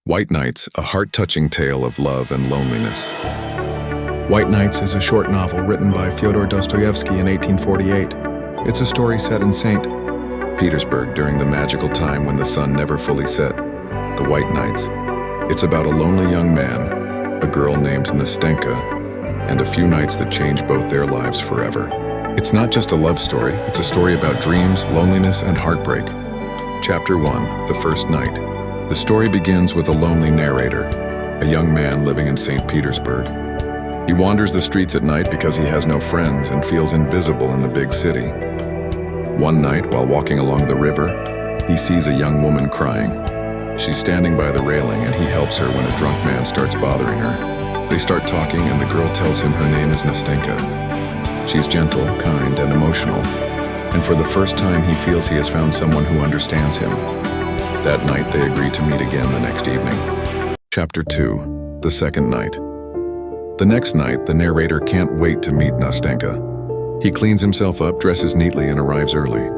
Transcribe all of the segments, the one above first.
White Nights, a heart-touching tale of love and loneliness. White Nights is a short novel written by Fyodor Dostoevsky in 1848. It's a story set in St. Petersburg during the magical time when the sun never fully set. The White Nights. It's about a lonely young man, a girl named Nastenka, and a few nights that change both their lives forever. It's not just a love story, it's a story about dreams, loneliness, and heartbreak. Chapter 1, The First Night. The story begins with a lonely narrator, a young man living in St. Petersburg. He wanders the streets at night because he has no friends and feels invisible in the big city. One night, while walking along the river, he sees a young woman crying. She's standing by the railing and he helps her when a drunk man starts bothering her. They start talking and the girl tells him her name is Nastenka. She's gentle, kind, and emotional, and for the first time he feels he has found someone who understands him. That night, they agree to meet again the next evening. Chapter 2, The Second Night. The next night, the narrator can't wait to meet Nastenka. He cleans himself up, dresses neatly, and arrives early.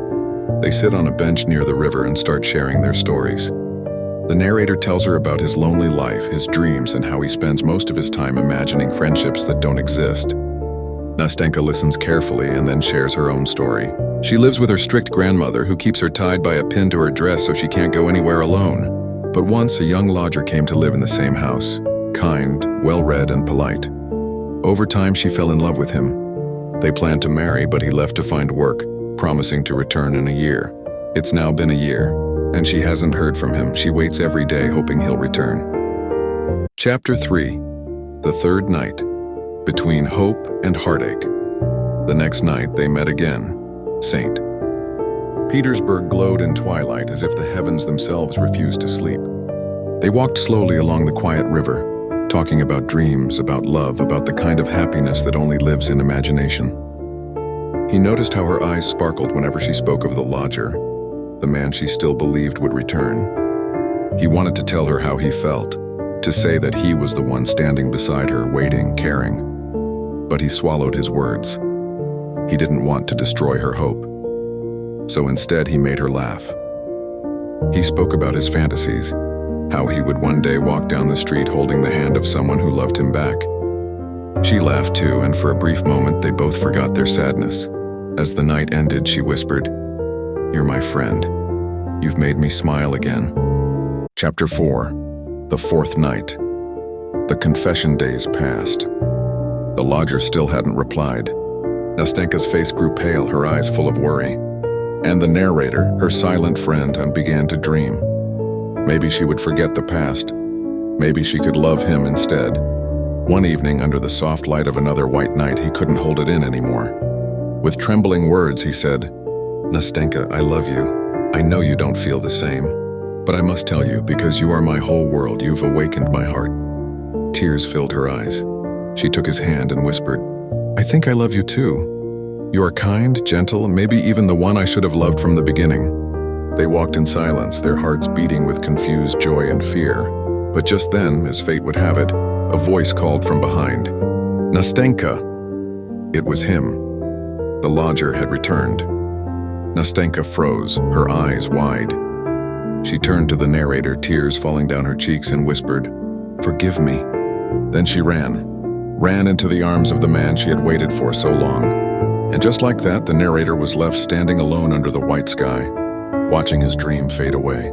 They sit on a bench near the river and start sharing their stories. The narrator tells her about his lonely life, his dreams, and how he spends most of his time imagining friendships that don't exist. Nastenka listens carefully and then shares her own story. She lives with her strict grandmother who keeps her tied by a pin to her dress so she can't go anywhere alone. But once a young lodger came to live in the same house, kind, well-read, and polite. Over time, she fell in love with him. They planned to marry, but he left to find work, promising to return in a year. It's now been a year, and she hasn't heard from him. She waits every day hoping he'll return. Chapter 3, The Third Night. Between Hope and Heartache. The next night, they met again. St. Petersburg glowed in twilight as if the heavens themselves refused to sleep. They walked slowly along the quiet river, talking about dreams, about love, about the kind of happiness that only lives in imagination. He noticed how her eyes sparkled whenever she spoke of the lodger, the man she still believed would return. He wanted to tell her how he felt, to say that he was the one standing beside her, waiting, caring. But he swallowed his words. He didn't want to destroy her hope. So instead, he made her laugh. He spoke about his fantasies, how he would one day walk down the street holding the hand of someone who loved him back. She laughed too, and for a brief moment, they both forgot their sadness. As the night ended, she whispered, "You're my friend. You've made me smile again." Chapter 4, The Fourth Night. The confession days passed. The lodger still hadn't replied. Nastenka's face grew pale, her eyes full of worry. And the narrator, her silent friend, began to dream. Maybe she would forget the past. Maybe she could love him instead. One evening, under the soft light of another white night, he couldn't hold it in anymore. With trembling words, he said, "Nastenka, I love you. I know you don't feel the same. But I must tell you, because you are my whole world, you've awakened my heart." Tears filled her eyes. She took his hand and whispered, "I think I love you too. You are kind, gentle, maybe even the one I should have loved from the beginning." They walked in silence, their hearts beating with confused joy and fear. But just then, as fate would have it, a voice called from behind, "Nastenka!" It was him. The lodger had returned. Nastenka froze, her eyes wide. She turned to the narrator, tears falling down her cheeks, and whispered, "Forgive me." Then she ran into the arms of the man she had waited for so long. And just like that, the narrator was left standing alone under the white sky, watching his dream fade away.